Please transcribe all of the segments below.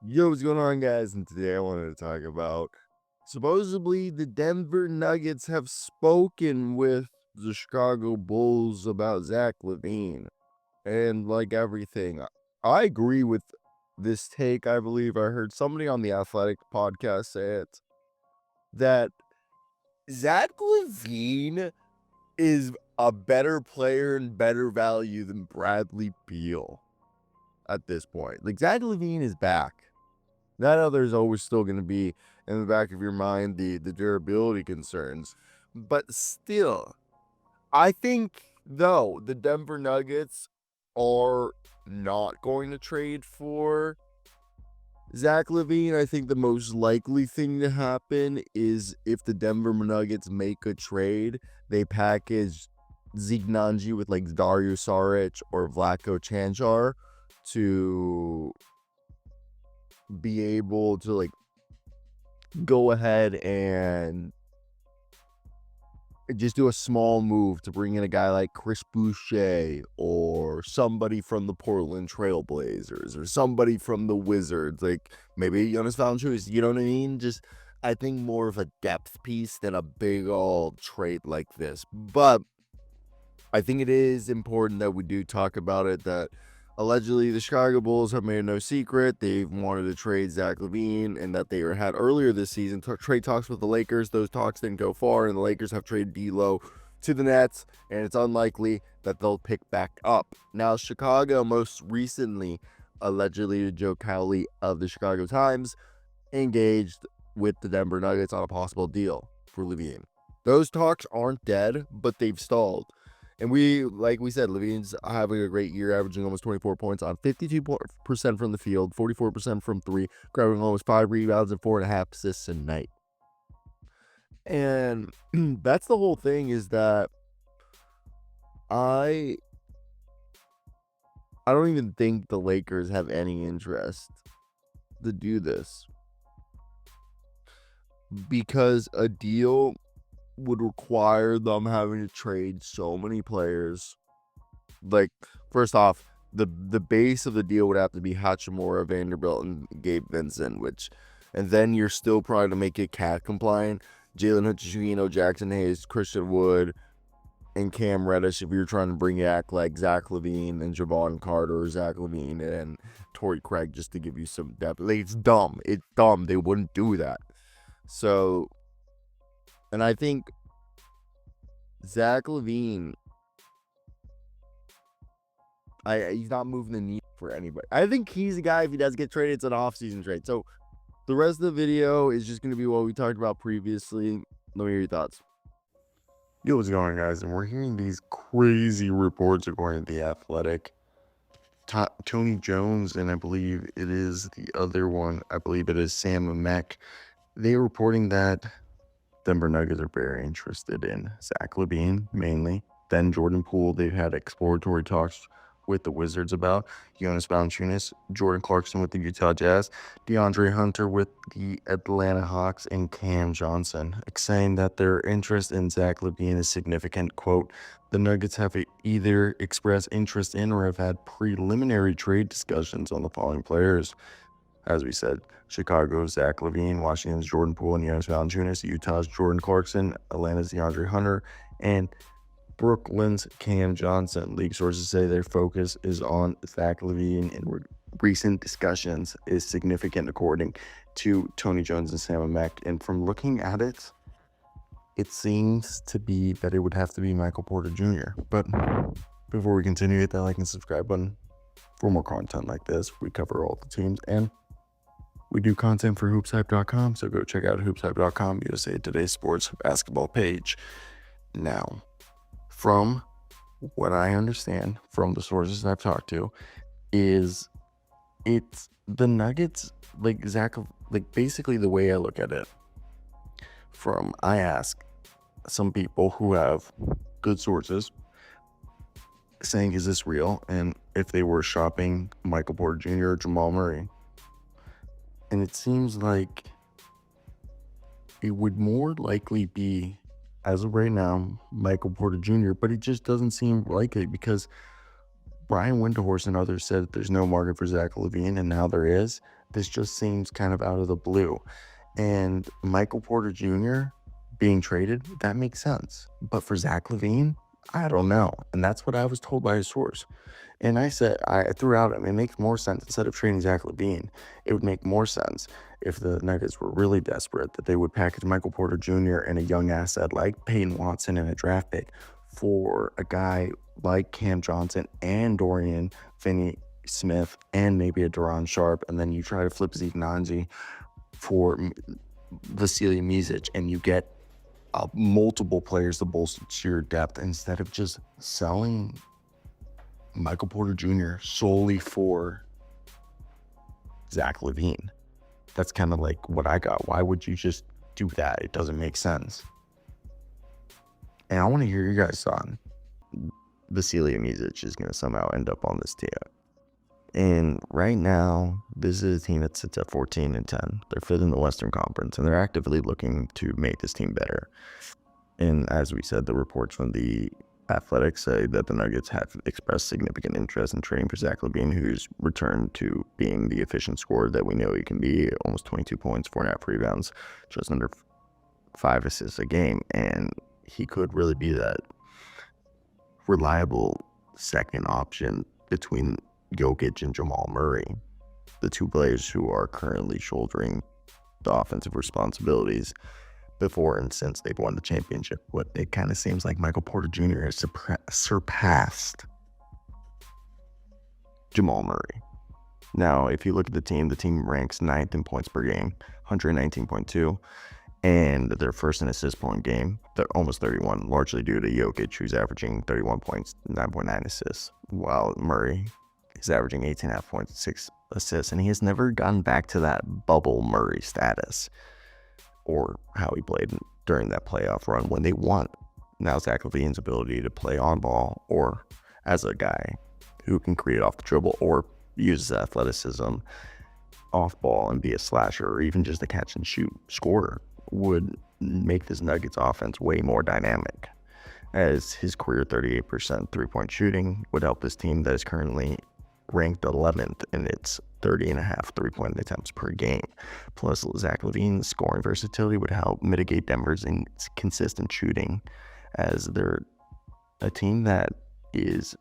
Yo, what's going on, guys? And today I wanted to talk about supposedly the Denver Nuggets have spoken with the Chicago Bulls about Zach LaVine and like everything. I agree with this take. I believe I heard somebody on the Athletic podcast say it that Zach LaVine is a better player and better value than Bradley Beal at this point. Like, Zach LaVine is back. I know there's always still going to be in the back of your mind the durability concerns, but still, I think though the Denver Nuggets are not going to trade for Zach LaVine. I think the most likely thing to happen is if the Denver Nuggets make a trade, they package Zignanji with like Dario Saric or Vlatko Cancar to be able to like go ahead and just do a small move to bring in a guy like Chris Boucher or somebody from the Portland Trailblazers or somebody from the Wizards, like maybe Jonas Valanciunas, you know what I mean? Just, I think more of a depth piece than a big old trade like this. But I think it is important that we do talk about it, that allegedly the Chicago Bulls have made no secret they wanted to trade Zach LaVine, and that they had earlier this season trade talks with the Lakers. Those talks didn't go far, and the Lakers have traded D'Lo to the Nets, and it's unlikely that they'll pick back up. Now, Chicago most recently, allegedly, Joe Cowley of the Chicago Times engaged with the Denver Nuggets on a possible deal for LaVine. Those talks aren't dead, but they've stalled. And like we said, LaVine's having a great year, averaging almost 24 points on 52% from the field, 44% from three, grabbing almost 5 rebounds and 4.5 assists a night. And that's the whole thing, is that I don't even think the Lakers have any interest to do this, because a deal would require them having to trade so many players. Like, first off, the base of the deal would have to be Hachimura, Vanderbilt, and Gabe Vincent, and then you're still probably to make it cat compliant. Jalen Hutchino, Jackson Hayes, Christian Wood, and Cam Reddish, if you're trying to bring back like Zach LaVine and Javon Carter, or Zach LaVine and Torrey Craig, just to give you some depth. Like, it's dumb. It's dumb. They wouldn't do that. So, and I think Zach LaVine, he's not moving the needle for anybody. I think he's the guy, if he does get traded, it's an off-season trade. So the rest of the video is just going to be what we talked about previously. Let me hear your thoughts. Yo, what's going on, guys? And we're hearing these crazy reports according to The Athletic. Tony Jones, and I believe it is the other one, I believe it is Sam Mek. They are reporting that Denver Nuggets are very interested in Zach LaVine, mainly. Then Jordan Poole, they've had exploratory talks with the Wizards about. Jonas Valanciunas, Jordan Clarkson with the Utah Jazz, DeAndre Hunter with the Atlanta Hawks, and Cam Johnson, saying that their interest in Zach LaVine is significant. Quote, the Nuggets have either expressed interest in or have had preliminary trade discussions on the following players. As we said, Chicago's Zach LaVine, Washington's Jordan Poole and Jonas Valanciunas, Utah's Jordan Clarkson, Atlanta's DeAndre Hunter, and Brooklyn's Cam Johnson. League sources say their focus is on Zach LaVine, and recent discussions is significant, according to Tony Jones and Sam Mek. And from looking at it, it seems to be that it would have to be Michael Porter Jr. But before we continue, hit that like and subscribe button for more content like this. We cover all the teams, and we do content for hoopshype.com, so go check out hoopshype.com, USA Today Sports basketball page. Now, from what I understand from the sources I've talked to, is it's the Nuggets, like Zach, like basically the way I look at it, I ask some people who have good sources saying, is this real? And if they were shopping Michael Porter Jr. or Jamal Murray. And it seems like it would more likely be, as of right now, Michael Porter Jr., but it just doesn't seem likely, because Brian Windhorst and others said that there's no market for Zach LaVine, and now there is. This just seems kind of out of the blue. And Michael Porter Jr. being traded, that makes sense. But for Zach LaVine, I don't know. And that's what I was told by a source. And I said, I threw out, it makes more sense instead of trading Zach LaVine. It would make more sense if the Nuggets were really desperate that they would package Michael Porter Jr. and a young asset like Peyton Watson and a draft pick for a guy like Cam Johnson and Dorian Finney-Smith and maybe a Duron Sharp. And then you try to flip Zeke Nnaji for Vasilij Micic, and you get multiple players to bolster your depth instead of just selling Michael Porter Jr. solely for Zach LaVine. That's kind of like what I got. Why would you just do that? It doesn't make sense. And I want to hear your guys' on Vasilij Micic is going to somehow end up on this team. And right now, this is a team that sits at 14-10. They're fifth in the Western Conference, and they're actively looking to make this team better. And as we said, the reports from the Athletic say that the Nuggets have expressed significant interest in trading for Zach LaVine, who's returned to being the efficient scorer that we know he can be, almost 22 points, 4.5 rebounds, just under 5 assists a game. And he could really be that reliable second option between Jokic and Jamal Murray, the two players who are currently shouldering the offensive responsibilities before and since they've won the championship. What it kind of seems like Michael Porter Jr. has surpassed Jamal Murray. Now, if you look at the team ranks 9th in points per game, 119.2, and they're first in assists per game. They're almost 31, largely due to Jokic, who's averaging 31 points, 9.9 assists, while Murray is averaging 18.5 points, 6 assists, and he has never gotten back to that bubble Murray status or how he played during that playoff run when they won. Now Zach LaVine's ability to play on ball or as a guy who can create off the dribble or use his athleticism off ball and be a slasher or even just a catch and shoot scorer would make this Nuggets offense way more dynamic, as his career 38% three-point shooting would help this team that is currently ranked 11th in its 30.5 three-point attempts per game. Plus, Zach LaVine's scoring versatility would help mitigate Denver's inconsistent shooting, as they're a team that is,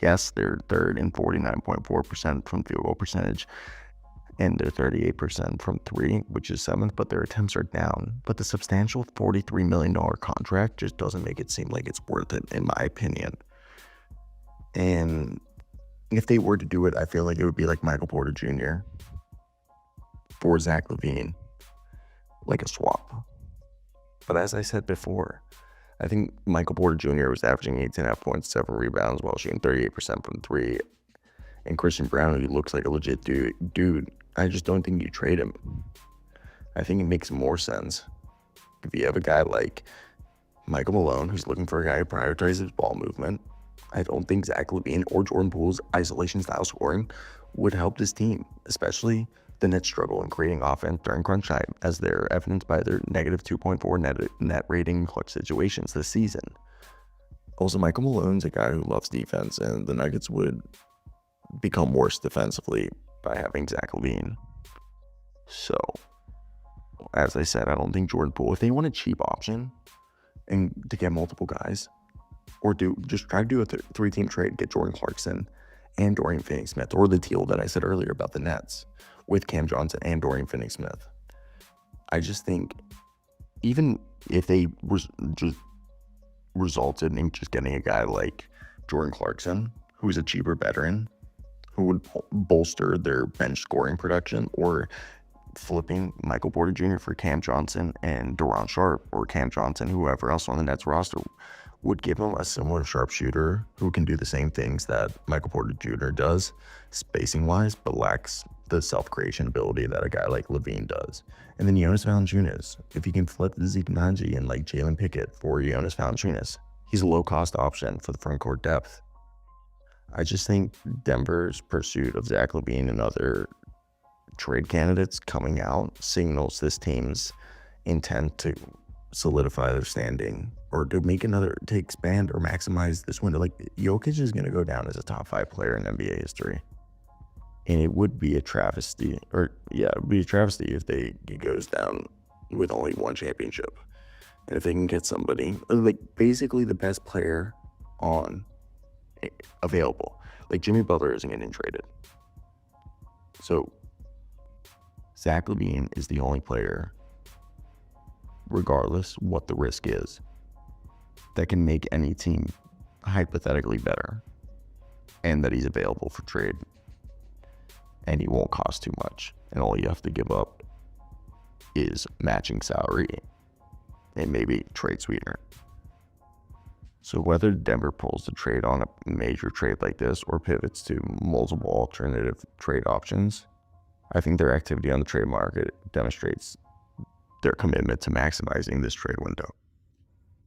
yes, they're third in 49.4% from field goal percentage, and they're 38% from three, which is 7th, but their attempts are down. But the substantial $43 million contract just doesn't make it seem like it's worth it, in my opinion. And if they were to do it, I feel like it would be like Michael Porter Jr. for Zach LaVine, like a swap. But as I said before, I think Michael Porter Jr. was averaging 18.5 points, 7 rebounds, while shooting 38% from three. And Christian Braun, who looks like a legit dude, I just don't think you trade him. I think it makes more sense if you have a guy like Michael Malone, who's looking for a guy who prioritizes ball movement. I don't think Zach LaVine or Jordan Poole's isolation style scoring would help this team, especially the Nets struggle in creating offense during crunch time, as they're evidenced by their negative 2.4 net rating in clutch situations this season. Also, Michael Malone's a guy who loves defense, and the Nuggets would become worse defensively by having Zach LaVine. So, as I said, I don't think Jordan Poole, if they want a cheap option and to get multiple guys, or just try to do a three-team trade, get Jordan Clarkson and Dorian Finney-Smith, or the deal that I said earlier about the Nets with Cam Johnson and Dorian Finney-Smith. I just think even if they just resulted in just getting a guy like Jordan Clarkson, who's a cheaper veteran, who would bolster their bench scoring production, or flipping Michael Porter Jr. for Cam Johnson and Duron Sharp, or Cam Johnson, whoever else on the Nets roster, would give him a similar sharpshooter who can do the same things that Michael Porter Jr. does, spacing-wise, but lacks the self-creation ability that a guy like LaVine does. And then Jonas Valanciunas, if you can flip Zeke Nnaji and like Jalen Pickett for Jonas Valanciunas, he's a low-cost option for the front court depth. I just think Denver's pursuit of Zach LaVine and other trade candidates coming out signals this team's intent to solidify their standing, or to expand or maximize this window. Like, Jokic is going to go down as a top 5 player in NBA history. And it would be a travesty, it would be a travesty if it goes down with only one championship. And if they can get somebody, like basically the best player available, like Jimmy Butler isn't getting traded. So Zach LaVine is the only player, regardless what the risk is, that can make any team hypothetically better, and that he's available for trade. And he won't cost too much. And all you have to give up is matching salary and maybe trade sweetener. So whether Denver pulls the trade on a major trade like this or pivots to multiple alternative trade options, I think their activity on the trade market demonstrates their commitment to maximizing this trade window.